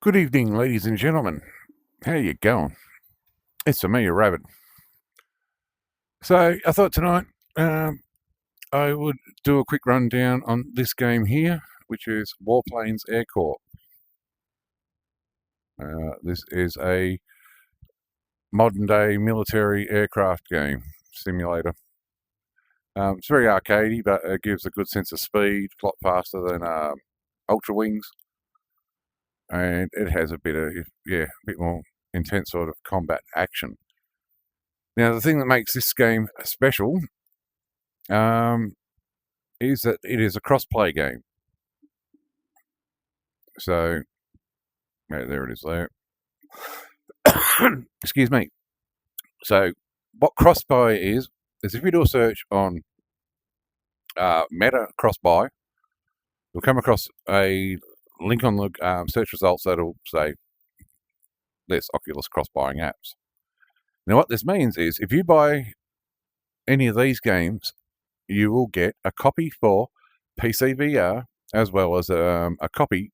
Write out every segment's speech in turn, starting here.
Good evening, ladies and gentlemen. How you going? It's me, Rabid. So I thought tonight I would do a quick rundown on this game here, which is WarPlanes Corp. This is a modern-day military aircraft game simulator. It's very arcadey, but it gives a good sense of speed, a lot faster than Ultra Wings, and it has a bit more intense sort of combat action. Now, the thing that makes this game special is that it is a cross-play game. So, there it is there. Excuse me. So, what cross-buy is if you do a search on Meta cross-buy, you'll come across a link on the search results that'll say there's Oculus cross-buying apps. Now, what this means is if you buy any of these games, you will get a copy for PCVR as well as a copy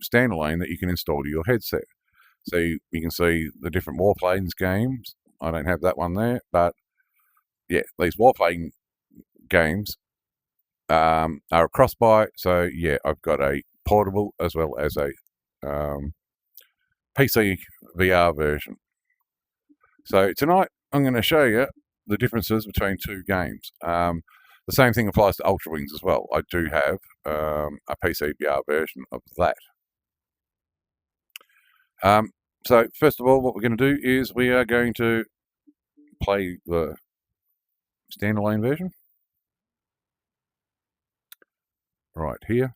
standalone that you can install to your headset. So you can see the different WarPlanes games. I don't have that one there, but yeah, these WarPlane games are a cross-buy. So yeah, I've got a portable as well as a PC VR version. So tonight I'm going to show you the differences between two games. The same thing applies to Ultra Wings as well. I do have a PC VR version of that. So first of all, what we're going to do is we are going to play the standalone version right here.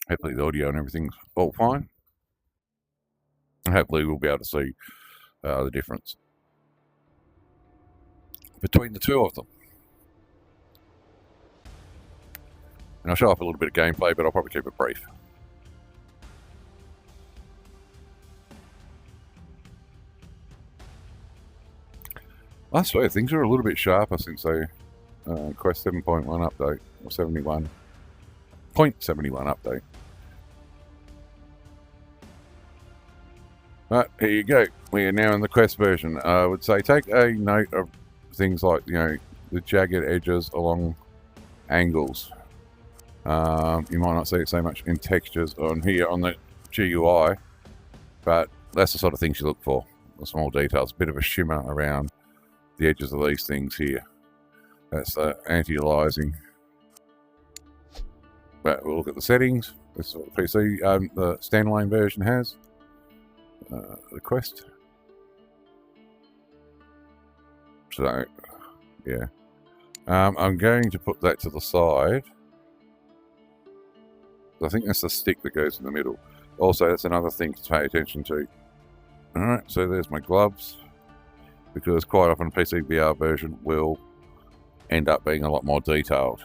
Hopefully the audio and everything's all fine. And hopefully we'll be able to see the difference between the two of them. And I'll show off a little bit of gameplay, but I'll probably keep it brief. I swear, things are a little bit sharper since they Quest 7.1 update, or 71.71 update. But here you go. We are now in the Quest version. I would say take a note of things like, the jagged edges along angles. You might not see it so much in textures on here on the GUI, but that's the sort of things you look for. The small details, a bit of a shimmer around the edges of these things here. That's anti-aliasing. But we'll look at the settings. This is what the PC, the standalone version has. The Quest. So, yeah. I'm going to put that to the side. I think that's the stick that goes in the middle. Also, that's another thing to pay attention to. Alright, so there's my gloves. Because quite often a PC VR version will end up being a lot more detailed.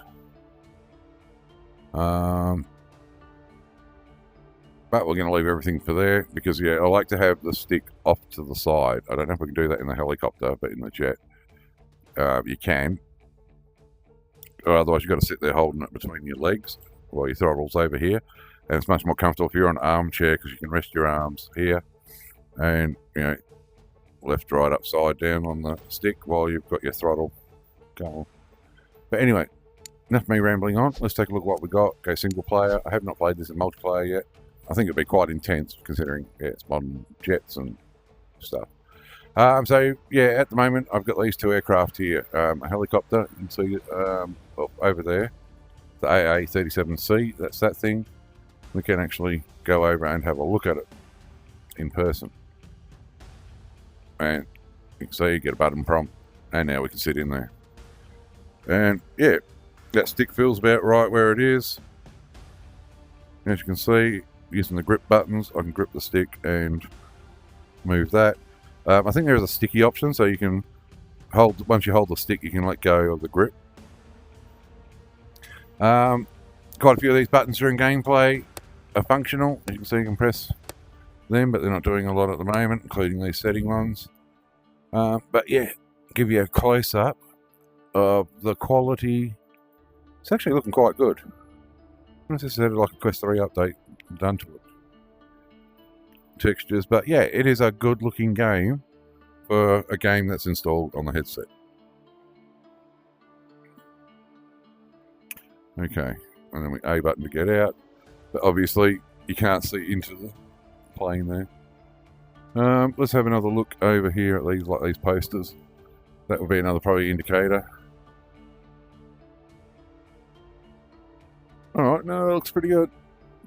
But we're going to leave everything for there because, yeah, I like to have the stick off to the side. I don't know if we can do that in the helicopter, but in the jet, you can. Or otherwise, you've got to sit there holding it between your legs while your throttle's over here. And it's much more comfortable if you're on an armchair because you can rest your arms here and, left, right, upside down on the stick while you've got your throttle going. But anyway, enough of me rambling on. Let's take a look at what we got. Go single player. I have not played this in multiplayer yet. I think it'd be quite intense considering it's modern jets and stuff. So yeah, at the moment I've got these two aircraft here. A helicopter, you can see over there, the AA-37C. That's that thing. We can actually go over and have a look at it in person. And you can see, get a button prompt, and now we can sit in there. And yeah, that stick feels about right where it is. As you can see, using the grip buttons, I can grip the stick and move that. I think there is a sticky option, so you can hold, once you hold the stick, you can let go of the grip. Quite a few of these buttons during gameplay are functional. As you can see, you can press them, but they're not doing a lot at the moment, including these setting ones. But yeah, give you a close-up of the quality. It's actually looking quite good. I wonder if this is like a Quest 3 update done to it. textures. But yeah, it is a good looking game for a game that's installed on the headset. Okay, and then we A button to get out. But obviously, you can't see into the plane there. Let's have another look over here at these posters. That would be another probably indicator. Alright, no, it looks pretty good.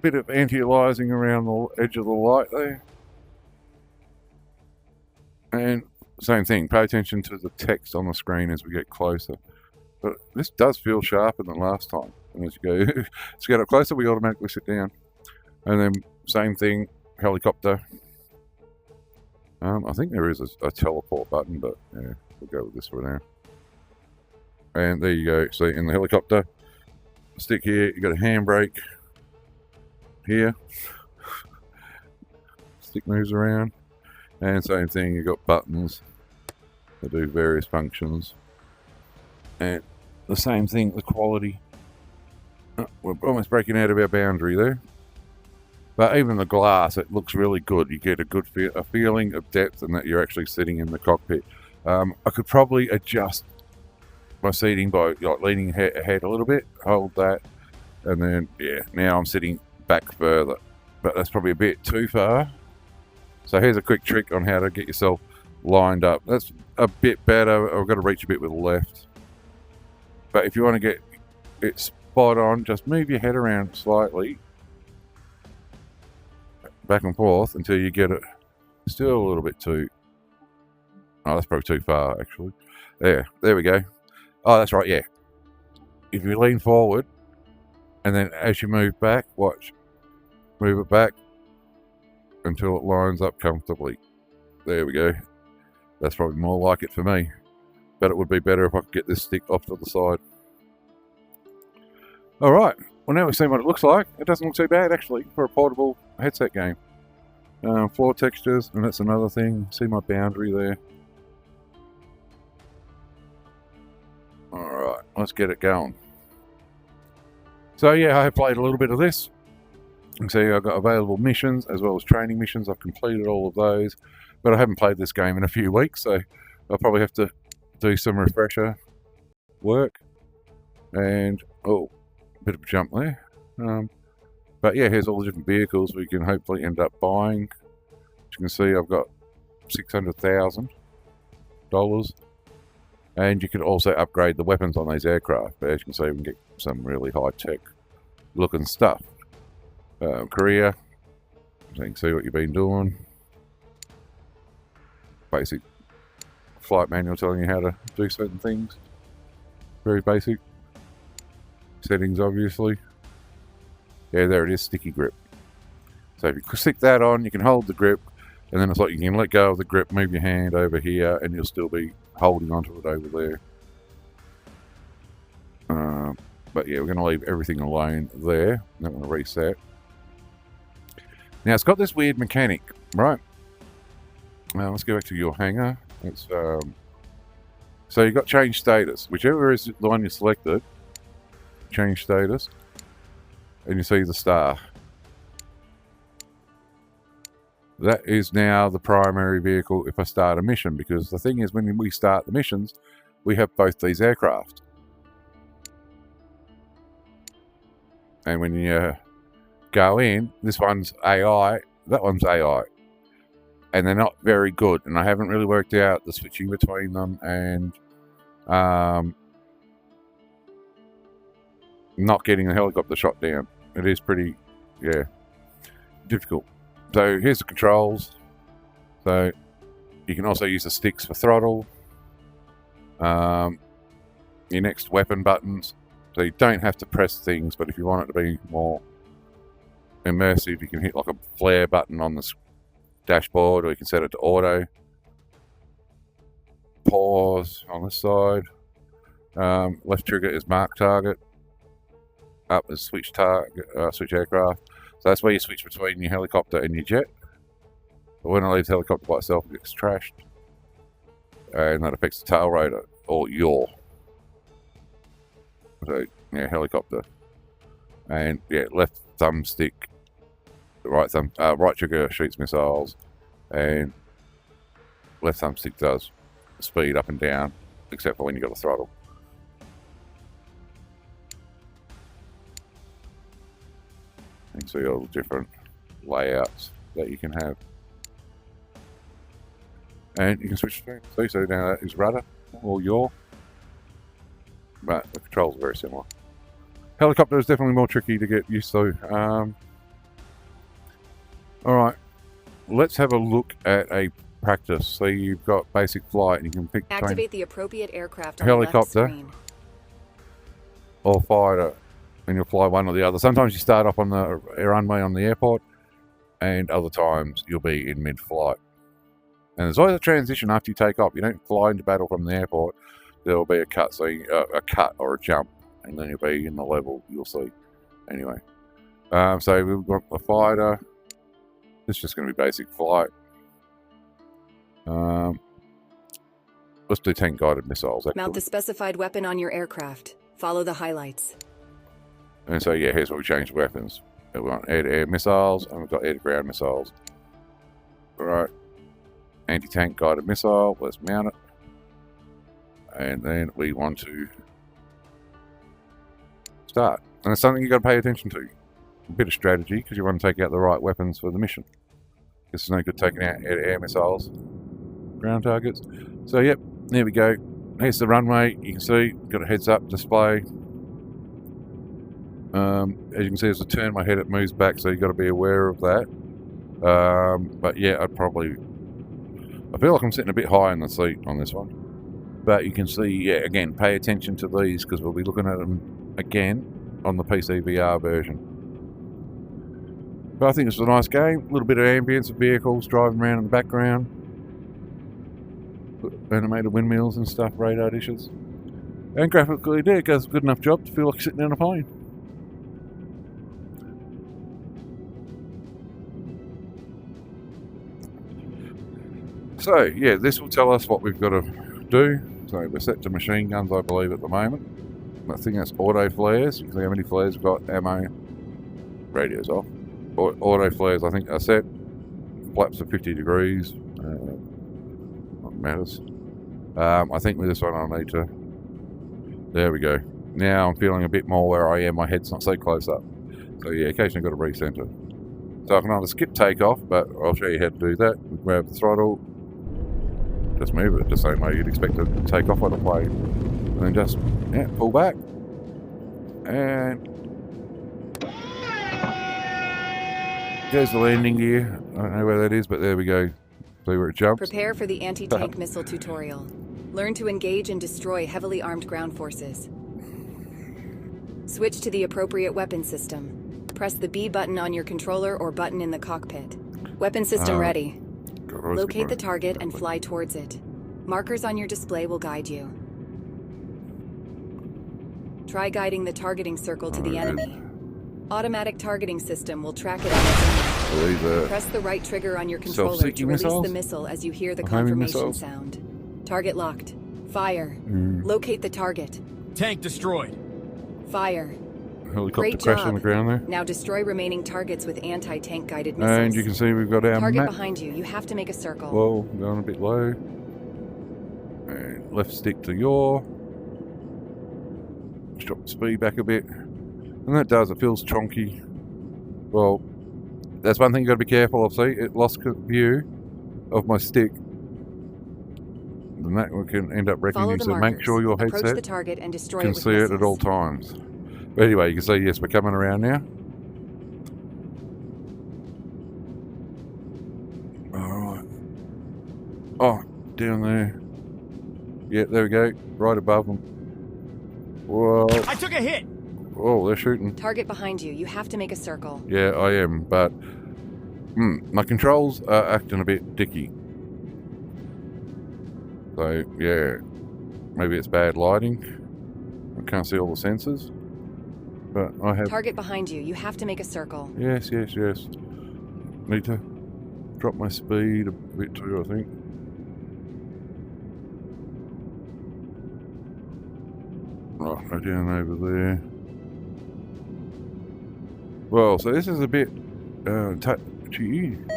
Bit of anti-aliasing around the edge of the light there. And same thing, pay attention to the text on the screen as we get closer. But this does feel sharper than last time. And as you go, let's get up closer, we automatically sit down. And then same thing, helicopter. I think there is a teleport button, but yeah, we'll go with this for now. And there you go. So in the helicopter, stick here, you got a handbrake here. Stick moves around. And same thing, you've got buttons that do various functions. And the same thing, the quality. Oh, we're almost breaking out of our boundary there. But even the glass, it looks really good. You get a feeling of depth and that you're actually sitting in the cockpit. I could probably adjust my seating by leaning ahead a little bit, hold that, and then, yeah, now I'm sitting back further. But that's probably a bit too far. So here's a quick trick on how to get yourself lined up. That's a bit better. I've got to reach a bit with the left. But if you want to get it spot on, just move your head around slightly, back and forth until you get it still a little bit too... Oh, that's probably too far, actually. There we go. Oh, that's right, yeah. If you lean forward, and then as you move back, watch. Move it back until it lines up comfortably. There we go. That's probably more like it for me. But it would be better if I could get this stick off to the side. Alright, well now we've seen what it looks like. It doesn't look too bad actually for a portable headset game. Floor textures, and that's another thing. See my boundary there. Alright, let's get it going. So yeah, I have played a little bit of this. You can see I've got available missions as well as training missions. I've completed all of those, but I haven't played this game in a few weeks, so I'll probably have to do some refresher work. And, oh, a bit of a jump there. But yeah, here's all the different vehicles we can hopefully end up buying. As you can see, I've got $600,000. And you can also upgrade the weapons on these aircraft. But as you can see, we can get some really high-tech looking stuff. Career, so you can see what you've been doing. Basic flight manual telling you how to do certain things. Very basic. Settings, obviously. Yeah, there it is, sticky grip. So if you stick that on, you can hold the grip, and then it's like you can let go of the grip, move your hand over here, and you'll still be holding onto it over there. But yeah, we're going to leave everything alone there. I'm not going to reset. Now, it's got this weird mechanic, right? Now, let's go back to your hangar. It's, so you've got change status. Whichever is the one you selected, change status, and you see the star. That is now the primary vehicle if I start a mission, because the thing is, when we start the missions, we have both these aircraft. And when you go in, this one's AI, that one's AI. And they're not very good, and I haven't really worked out the switching between them, and not getting the helicopter shot down. It is pretty, yeah, difficult. So here's the controls. So you can also use the sticks for throttle. Your next weapon buttons. So you don't have to press things, but if you want it to be more immersive, you can hit like a flare button on the dashboard, or you can set it to auto. Pause on this side. Left trigger is mark target. Up is switch target, switch aircraft. So that's where you switch between your helicopter and your jet. But when I leave the helicopter by itself, it gets trashed. And that affects the tail rotor, or yaw. So, yeah, helicopter. And, yeah, left thumbstick right trigger shoots missiles, and left thumbstick does speed up and down, except for when you got a throttle. You can see all the different layouts that you can have. And you can switch between. See, so now that is rudder or yaw. But the controls are very similar. Helicopter is definitely more tricky to get used to. Alright, let's have a look at a practice. So you've got basic flight and you can pick Activate the appropriate aircraft on helicopter the left screen. or fighter, and you'll fly one or the other. Sometimes you start off on the runway on the airport, and other times you'll be in mid-flight. And there's always a transition after you take off. You don't fly into battle from the airport. There'll be a cut, so a cut or a jump, and then you'll be in the level. You'll see. Anyway, so we've got the fighter. This is just going to be basic flight. Let's do tank guided missiles. Mount the specified weapon on your aircraft. Follow the highlights. And so yeah, here's where we change weapons. We want air-to-air missiles, and we've got air-to-ground missiles. All right, anti-tank guided missile. Let's mount it, and then we want to start. And it's something you got to pay attention to. A bit of strategy, because you want to take out the right weapons for the mission. Because it's no good taking out air-to-air missiles, ground targets. So yep, there we go. Here's the runway. You can see, got a heads-up display. As you can see, as I turn my head, it moves back, so you've got to be aware of that. But yeah, I feel like I'm sitting a bit high in the seat on this one. But you can see, yeah, again, pay attention to these, because we'll be looking at them again on the PCVR version. But I think it's a nice game. A little bit of ambience of vehicles driving around in the background. Animated windmills and stuff, radar dishes. And graphically, it does a good enough job to feel like sitting in a plane. So, yeah, this will tell us what we've got to do. So we're set to machine guns, I believe, at the moment. I think that's auto flares. You can see how many flares we've got. Ammo. Radio's off. Auto flares, I think, are set. Flaps are 50 degrees. Not matters. I think with this one I'll need to... There we go. Now I'm feeling a bit more where I am. My head's not so close up. So yeah, occasionally I've got to recenter. So I can either skip takeoff, but I'll show you how to do that. We grab the throttle. Just move it the same way you'd expect to take off on a plane. And then just, yeah, pull back. And... There's the landing gear. I don't know where that is, but there we go. See where it jumps. Prepare for the anti-tank missile tutorial. Learn to engage and destroy heavily armed ground forces. Switch to the appropriate weapon system. Press the B button on your controller or button in the cockpit. Weapon system ready. Locate the target and fly towards it. Markers on your display will guide you. Try guiding the targeting circle to the enemy. Automatic targeting system will track it on its own. Press the right trigger on your controller to release the missile as you hear the confirmation sound. Target locked. Fire. Locate the target. Tank destroyed. Fire. Helicopter Great crash job. on the ground there. Now destroy remaining targets with anti-tank guided missiles. And you can see we've got our target map. behind you. You have to make a circle. Whoa, going a bit low. And left stick to yaw. Just drop the speed back a bit. And that does, it feels chonky. Well, that's one thing you've got to be careful of. See, it lost view of my stick. And that can end up wrecking you. So make sure your headset the target and destroy can see it at all times. But anyway, you can see, yes, we're coming around now. Alright. Oh, down there. Yeah, there we go. Right above them. Whoa. I took a hit. Oh, they're shooting. Target behind you. You have to make a circle. Yeah, I am, but my controls are acting a bit dicky. So, yeah, maybe it's bad lighting. I can't see all the sensors. But I have... Target behind you. You have to make a circle. Yes. Need to drop my speed a bit too, I think. Right, go down over there. Well, so this is a bit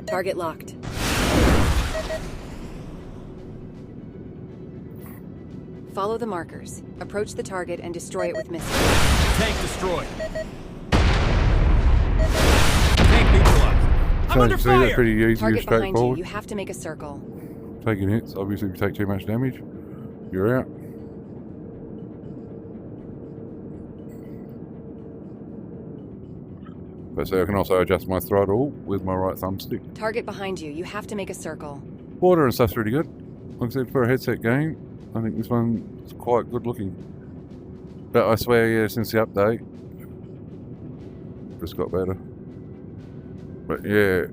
Target locked. Follow the markers. Approach the target and destroy it with missiles. Tank destroyed. Tank neutralized. I'm under fire! That's pretty easy, Target behind you. straightforward. You have to make a circle. Taking hits. Obviously, if you take too much damage, you're out. But so I can also adjust my throttle with my right thumbstick. Target behind you. You have to make a circle. Water and stuff's really good. Like I said, for a headset game, I think this one's quite good looking. But I swear, yeah, since the update, it's got better. But yeah,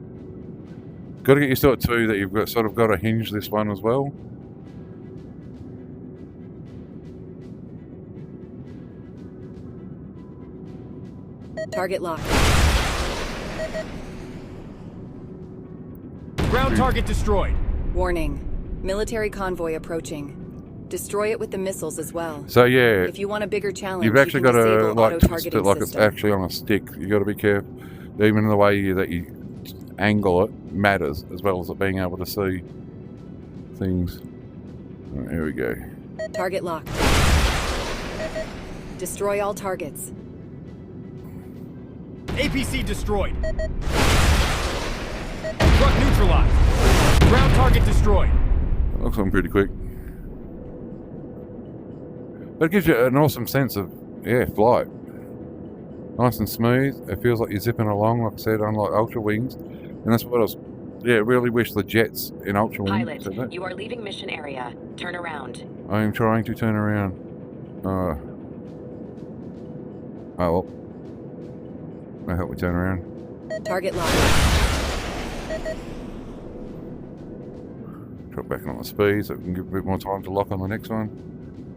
got to get used to it too, that you've got sort of got to hinge this one as well. Target locked. Ground target destroyed. Warning. Military convoy approaching. Destroy it with the missiles as well. So yeah, if you want a bigger challenge, you've actually got to like twist it like system. it's actually on a stick. You got to be careful. Even the way that you angle it matters, as well as it being able to see things. Right, here we go. Target locked. Destroy all targets. APC destroyed. Truck neutralized. Ground target destroyed. That looks on pretty quick. But it gives you an awesome sense of, yeah, flight. Nice and smooth. It feels like you're zipping along, like I said, unlike Ultra Wings. And that's what I was, really wish the jets in Ultra Wings. Pilot, you are leaving mission area. Turn around. I am trying to turn around. Oh, well. That'll help me turn around. Target locked. Drop back on the speed so we can give a bit more time to lock on the next one.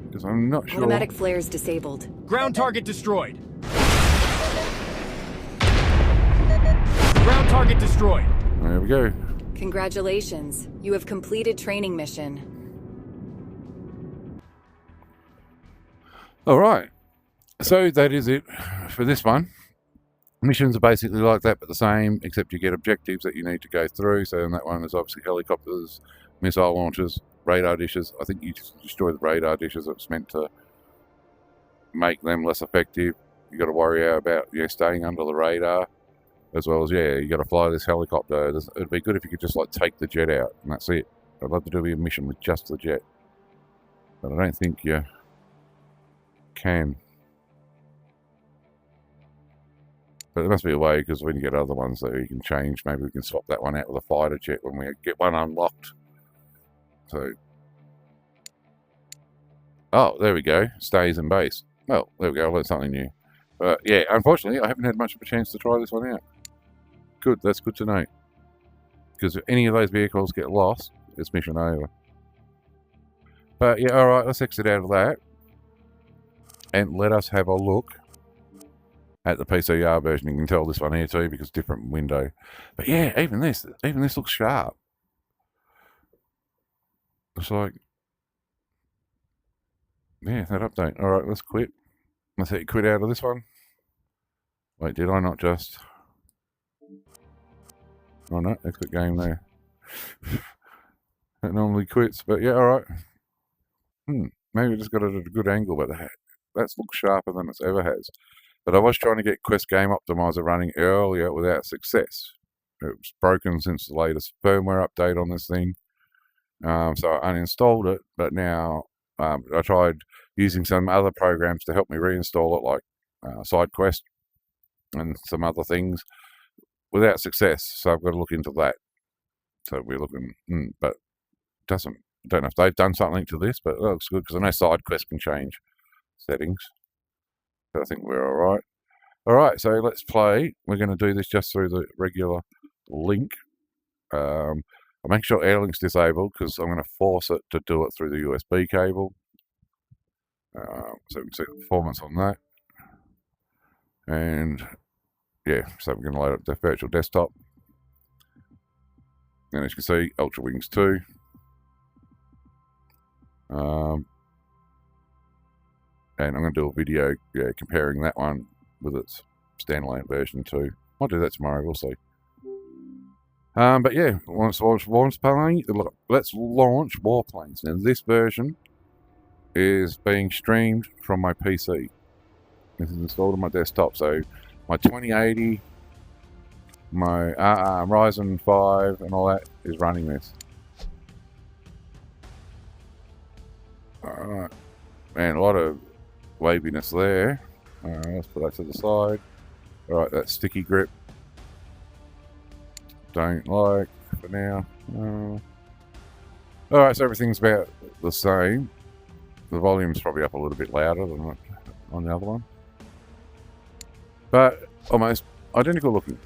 Because I'm not sure. Automatic flares disabled. Ground target destroyed. Ground target destroyed. There we go. Congratulations. You have completed training mission. Alright. So that is it for this one. Missions are basically like that, but the same, except you get objectives that you need to go through. So in that one, there's obviously helicopters, missile launchers, radar dishes. I think you just destroy the radar dishes. It's meant to make them less effective. You got to worry about staying under the radar, as well as you got to fly this helicopter. It'd be good if you could just like take the jet out, and that's it. I'd love to do a mission with just the jet, but I don't think you can. But there must be a way, because when you get other ones that you can change, maybe we can swap that one out with a fighter jet when we get one unlocked. So, oh, there we go. Stays in base. Well, there we go. I learned something new. But yeah, unfortunately, I haven't had much of a chance to try this one out. Good. That's good to know. Because if any of those vehicles get lost, it's mission over. But yeah, all right. Let's exit out of that, and let us have a look at the PCVR version. You can tell this one here too, because different window. But yeah, even this looks sharp. It's like, yeah, that update. All right, let's quit. Let's hit quit out of this one. Wait, did I not just? Oh no, exit game there. It normally quits, but yeah, all right. Maybe we just got it at a good angle, but that looks sharper than it's ever has. But I was trying to get Quest Game Optimizer running earlier without success. It was broken since the latest firmware update on this thing. So I uninstalled it, but now I tried using some other programs to help me reinstall it, like SideQuest and some other things, without success. So I've got to look into that. So we're looking, but don't know if they've done something to this, but it looks good, because I know SideQuest can change settings. So I think we're all right. All right, so let's play. We're going to do this just through the regular link. I'll make sure Airlink's disabled, because I'm going to force it to do it through the USB cable. So we can see the performance on that. And yeah, so we're going to load up the virtual desktop. And as you can see, Ultra Wings 2. And I'm going to do a video comparing that one with its standalone version too. I'll do that tomorrow, we'll see. But yeah, let's launch WarPlanes. Now this version is being streamed from my PC. This is installed on my desktop, so my 2080, my Ryzen 5 and all that is running this. Alright, and a lot of waviness there. Let's put that to the side. Alright, that sticky grip. Don't like for now. Alright, so everything's about the same. The volume's probably up a little bit louder than on the other one. But almost identical looking.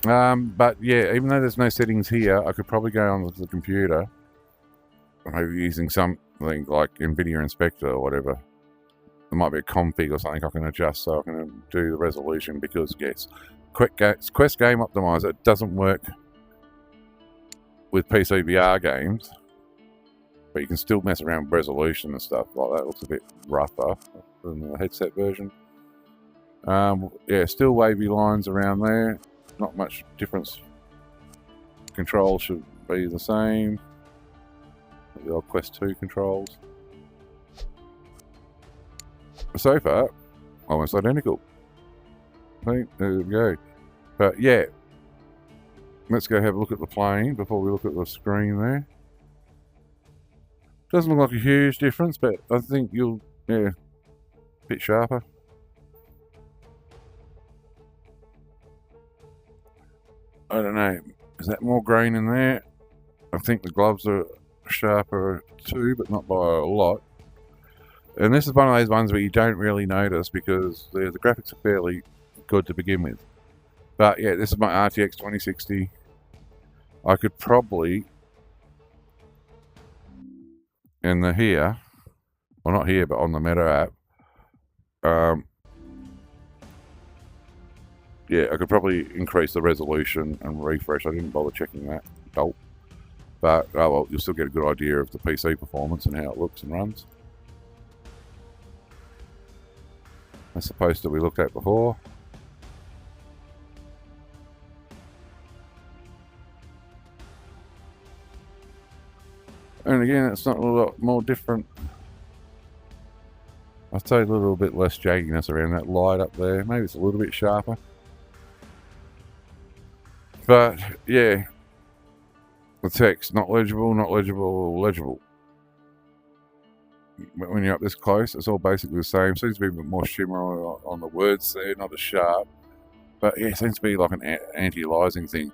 But yeah, even though there's no settings here, I could probably go onto the computer. Maybe using something like NVIDIA Inspector or whatever. There might be a config or something I can adjust so I can do the resolution, because yes, Quest Game Optimizer doesn't work with PCVR games, but you can still mess around with resolution and stuff like that. It looks a bit rougher than the headset version. Yeah, still wavy lines around there. Not much difference. Controls should be the same. The old Quest 2 controls. So far, almost identical. See, there we go. But yeah, let's go have a look at the plane before we look at the screen there. Doesn't look like a huge difference, but I think you'll, yeah, a bit sharper. I don't know, is that more grain in there? I think the gloves are sharper too, but not by a lot. And this is one of those ones where you don't really notice because the graphics are fairly good to begin with. But yeah, this is my RTX 2060. I could probably, in the here, well not here, but on the Meta app, yeah, I could probably increase the resolution and refresh. I didn't bother checking that. Nope. But, oh well, you'll still get a good idea of the PC performance and how it looks and runs. As opposed to we looked at before. And again, it's not a lot more different. I'd say a little bit less jagginess around that light up there. Maybe it's a little bit sharper. But, yeah. The text, not legible, not legible, legible. When you're up this close, it's all basically the same. Seems to be a bit more shimmer on the words there, not as sharp. But yeah, it seems to be like an anti-aliasing thing.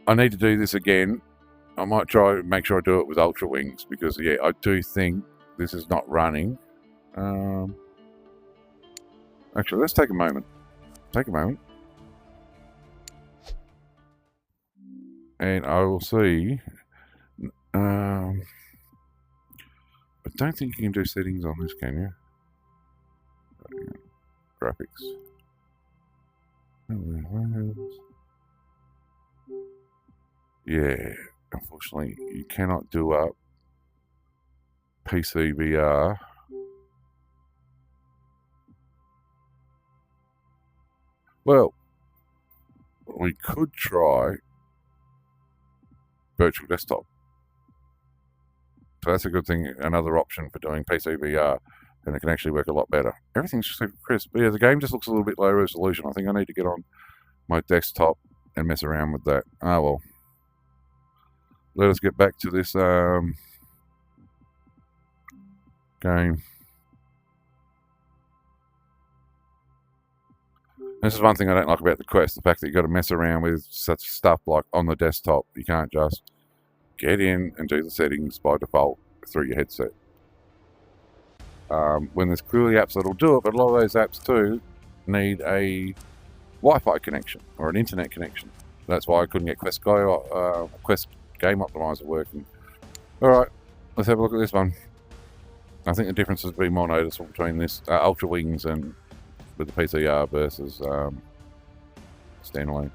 I need to do this again. I might try to make sure I do it with Ultra Wings, because yeah, I do think this is not running. Actually, let's take a moment. Take a moment. And I will see. I don't think you can do settings on this, can you? Graphics. Yeah, unfortunately, you cannot do up PCVR. Well, we could try virtual desktop. So that's a good thing, another option for doing PCVR, and it can actually work a lot better. Everything's super crisp. But yeah, the game just looks a little bit low resolution. I think I need to get on my desktop and mess around with that. Ah, well. Let us get back to this game. This is one thing I don't like about the Quest, the fact that you've got to mess around with such stuff like on the desktop. You can't just get in and do the settings by default through your headset. When there's clearly apps that'll do it, but a lot of those apps too need a Wi-Fi connection or an internet connection. That's why I couldn't get Quest Game Optimizer working. Alright, let's have a look at this one. I think the difference has been more noticeable between this Ultra Wings and with the PCR versus Standalone.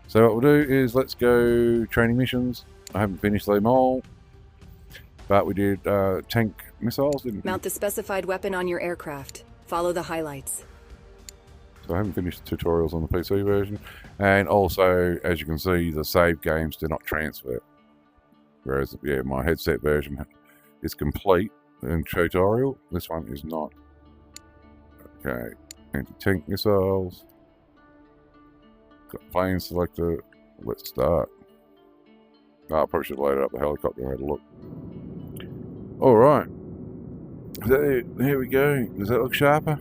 So what we'll do is let's go training missions. I haven't finished them all, but we did tank missiles, didn't we? Mount the specified weapon on your aircraft. Follow the highlights. So I haven't finished the tutorials on the PC version. And also, as you can see, the save games do not transfer. Whereas, yeah, my headset version is complete in tutorial. This one is not. Okay, anti-tank missiles. Got plane selector. Let's start. Oh, I probably should have loaded up the helicopter and had a look. Alright. There we go. Does that look sharper?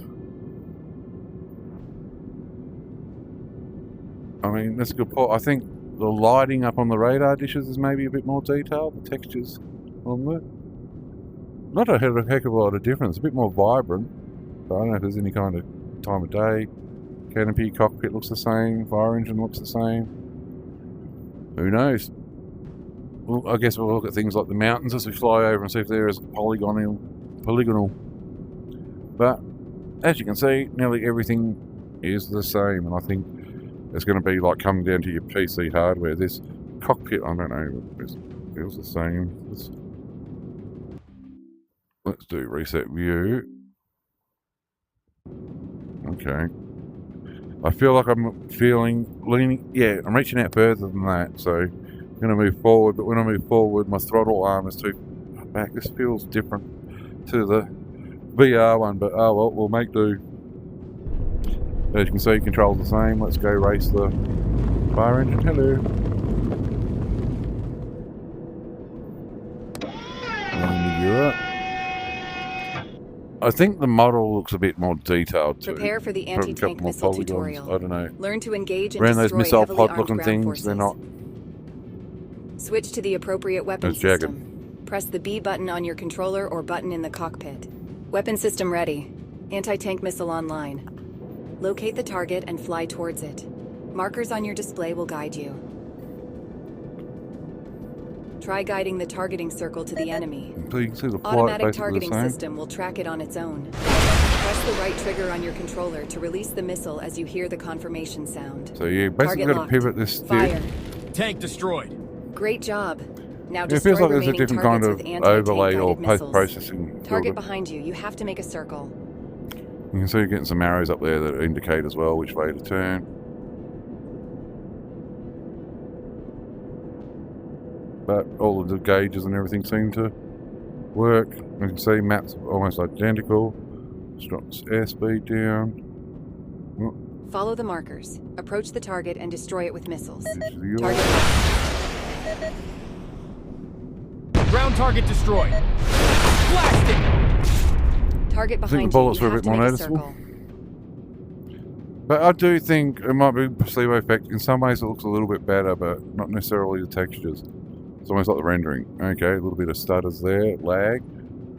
I mean, that's a good point. I think the lighting up on the radar dishes is maybe a bit more detailed. The textures on there. Not a heck of a lot of difference. A bit more vibrant. But I don't know if there's any kind of time of day. Canopy, cockpit looks the same. Fire engine looks the same. Who knows? Well, I guess we'll look at things like the mountains as we fly over and see if they're as polygonal. But as you can see, nearly everything is the same. And I think it's going to be like coming down to your PC hardware. This cockpit, I don't know, it feels the same. Let's do reset view. Okay. I feel like I'm leaning, yeah, I'm reaching out further than that, so I'm going to move forward, but when I move forward, my throttle arm is too back. This feels different to the VR one, but oh well, we'll make do. As you can see, controls the same. Let's go race the fire engine. Hello. I think the model looks a bit more detailed too. Prepare for the anti-tank missile tutorial. I don't know. Learn to engage and around those destroy missile heavily pod armed looking ground things, forces. they're not. Switch to the appropriate weapon That's system. jagged. Press the B button on your controller or button in the cockpit. Weapon system ready. Anti-tank missile online. Locate the target and fly towards it. Markers on your display will guide you. Try guiding the targeting circle to the enemy. So you can see the flight Automatic basically targeting the same. system will track it on its own. Press the right trigger on your controller to release the missile as you hear the confirmation sound. So you basically Target got to pivot this stick. Fire. Tank destroyed. Great job. Now It destroy feels like there's a remaining different kind targets of with anti-tank overlay or guided missiles. post-processing. Target behind you. You have to make a circle. You can see you're getting some arrows up there that indicate as well which way to turn. But all of the gauges and everything seem to work. You can see maps almost identical. Just drop this airspeed down. Follow the markers. Approach the target and destroy it with missiles. Target. Ground target destroyed. Blasting! Target I think behind the bullets you. were a bit more noticeable. But I do think it might be a placebo effect. In some ways it looks a little bit better, but not necessarily the textures. It's almost like the rendering. Okay, a little bit of stutters there, lag.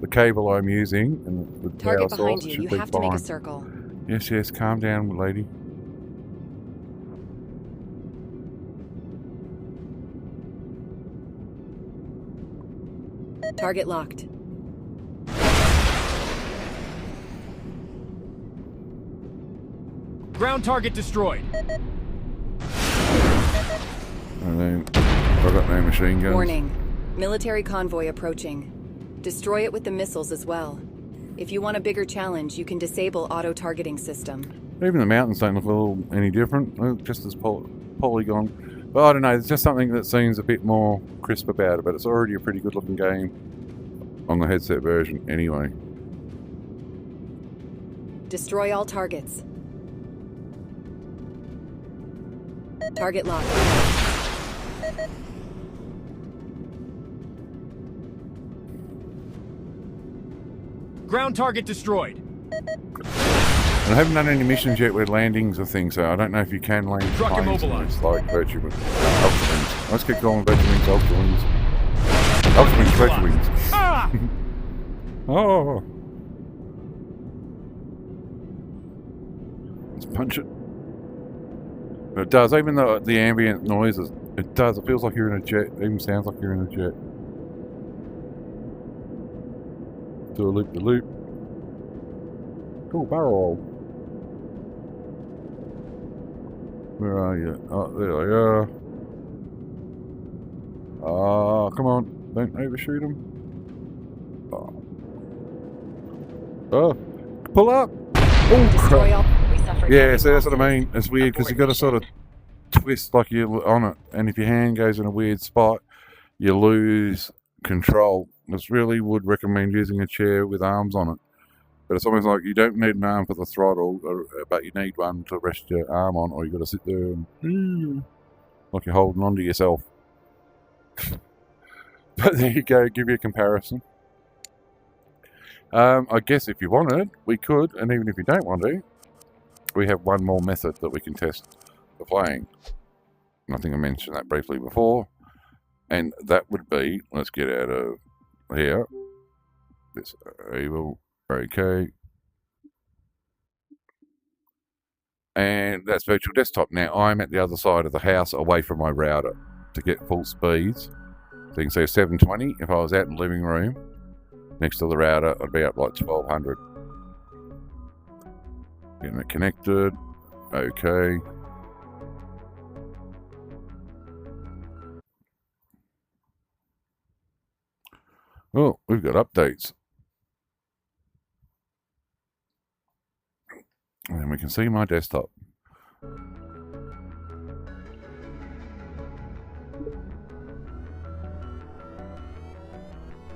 The cable I'm using and the Target power behind source you. should You be have to make fine. a circle. Yes, calm down, lady. Target locked. Ground target destroyed. And then I've got no machine guns. Warning. Military convoy approaching. Destroy it with the missiles as well. If you want a bigger challenge, you can disable auto-targeting system. Even the mountains don't look a little any different. They look just as polygon. But I don't know, it's just something that seems a bit more crisp about it, but it's already a pretty good looking game on the headset version anyway. Destroy all targets. Target locked. Ground target destroyed. I haven't done any missions yet with landings or things, so I don't know if you can land Truck planes immobilized. like Virtue Wings. Ultra Wings. Let's get going with Virtue Wings, Ultra Wings. Ultra Wings, Virtue Wings. Ah! Oh! Let's punch it. But it does, even though the ambient noises, it does, it feels like you're in a jet. It even sounds like you're in a jet. Do a loop-de-loop. Cool barrel. Where are you? Oh, there they are. Ah, come on. Don't overshoot them. Oh. Oh. Pull up! Oh, Destroy crap. all. We suffered Yeah, so that's what I mean. It's weird because you've got to sort of twist like you're on it, and if your hand goes in a weird spot, you lose control. This really would recommend using a chair with arms on it. But it's almost like you don't need an arm for the throttle, but you need one to rest your arm on, or you've got to sit there and like you're holding on to yourself. But there you go, give you a comparison. I guess if you wanted, we could, and even if you don't want to, we have one more method that we can test for playing. And I think I mentioned that briefly before. And that would be, let's get out of here. This evil, okay. And that's virtual desktop. Now, I'm at the other side of the house away from my router to get full speeds. So you can see 720. If I was out in the living room next to the router, I'd be up like 1200. Getting it connected. Okay. Oh, we've got updates. And we can see my desktop.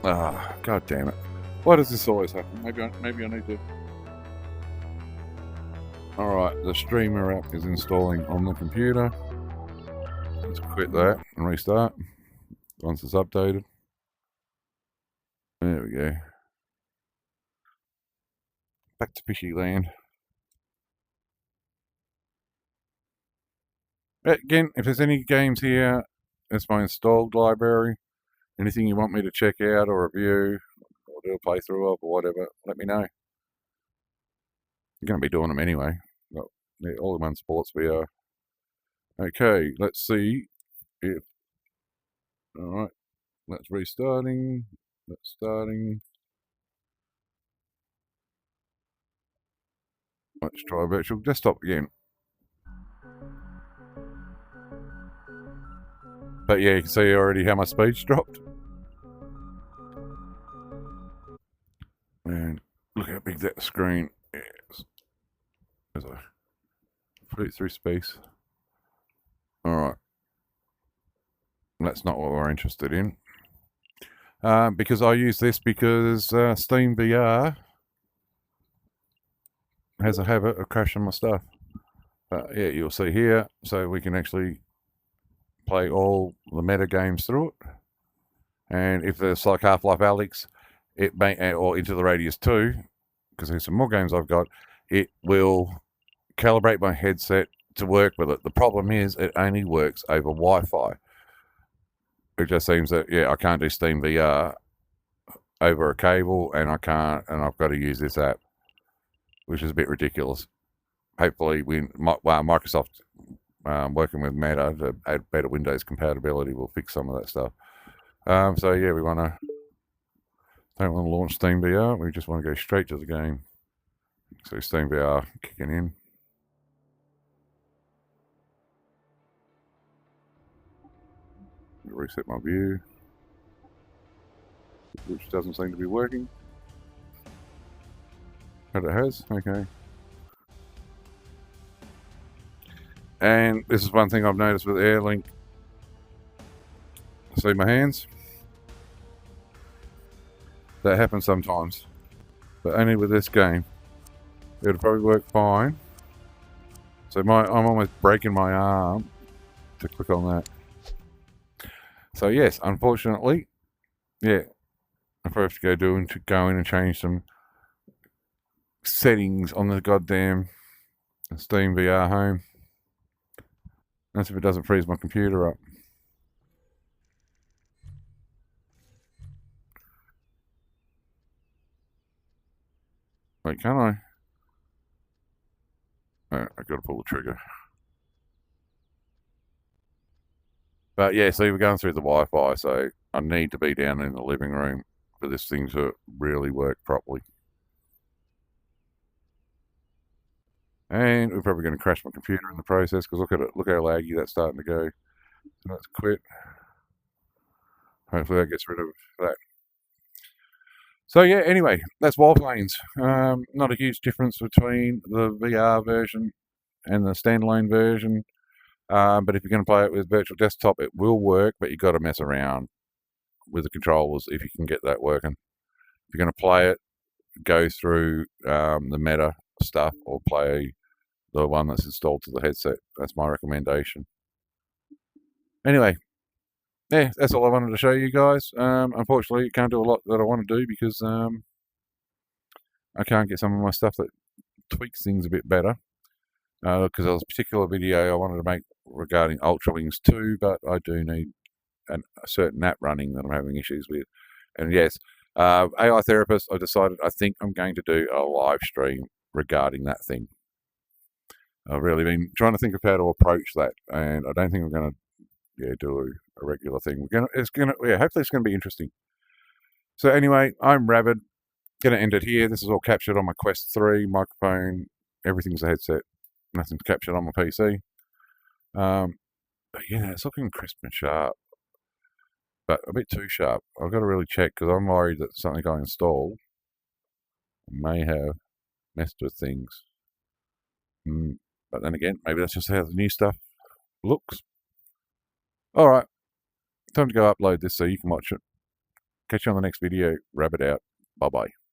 Ah, god damn it. Why does this always happen? Maybe I need to... Alright, the streamer app is installing on the computer. Let's quit that and restart once it's updated. There we go. Back to fishy land. Again, if there's any games here, that's my installed library. Anything you want me to check out or review or do a playthrough of or whatever, let me know. You're going to be doing them anyway. Well, all in one sports VR. Okay, let's see if... Alright, that's restarting. That's starting. Let's try virtual desktop again. But yeah, you can see already how my speed's dropped. And look how big that screen is. As I put it through space. Alright. That's not what we're interested in. Because I use this because Steam VR has a habit of crashing my stuff. But yeah, you'll see here. So we can actually play all the meta games through it. And if there's like Half-Life Alyx, it may, or Into the Radius 2, because there's some more games I've got, it will calibrate my headset to work with it. The problem is it only works over Wi-Fi. It just seems that, yeah, I can't do Steam VR over a cable, and I've got to use this app, which is a bit ridiculous. Hopefully, Microsoft, working with Meta to add better Windows compatibility, will fix some of that stuff. So yeah, we don't want to launch Steam VR. We just want to go straight to the game. So Steam VR kicking in. Reset my view, which doesn't seem to be working. But it has, okay. And this is one thing I've noticed with AirLink. See my hands? That happens sometimes, but only with this game. It'll probably work fine. So I'm almost breaking my arm to click on that. So yes, unfortunately, yeah, I probably have to go in and change some settings on the goddamn Steam VR home. That's if it doesn't freeze my computer up. Wait, can I? Oh, I've got to pull the trigger. But yeah, see, we're going through the Wi-Fi, so I need to be down in the living room for this thing to really work properly. And we're probably going to crash my computer in the process, because look at it, look how laggy that's starting to go. So let's quit. Hopefully that gets rid of that. So yeah, anyway, that's WarPlanes. Not a huge difference between the VR version and the standalone version. But if you're going to play it with virtual desktop, it will work, but you've got to mess around with the controllers if you can get that working. If you're going to play it, go through the meta stuff or play the one that's installed to the headset. That's my recommendation. Anyway, yeah, that's all I wanted to show you guys. Unfortunately, can't do a lot that I want to do because I can't get some of my stuff that tweaks things a bit better. Because there was a particular video I wanted to make regarding Ultra Wings 2, but I do need a certain app running that I'm having issues with. And yes, AI Therapist, I decided I think I'm going to do a live stream regarding that thing. I've really been trying to think of how to approach that, and I don't think I'm going to do a regular thing. Hopefully it's going to be interesting. So anyway, I'm Rabid. Going to end it here. This is all captured on my Quest 3 microphone. Everything's a headset. Nothing's captured on my PC. But yeah, it's looking crisp and sharp, but a bit too sharp. I've got to really check because I'm worried that something I installed may have messed with things. But then again, maybe that's just how the new stuff looks. All right, time to go upload this so you can watch it. Catch you on the next video. Rabid out. Bye-bye.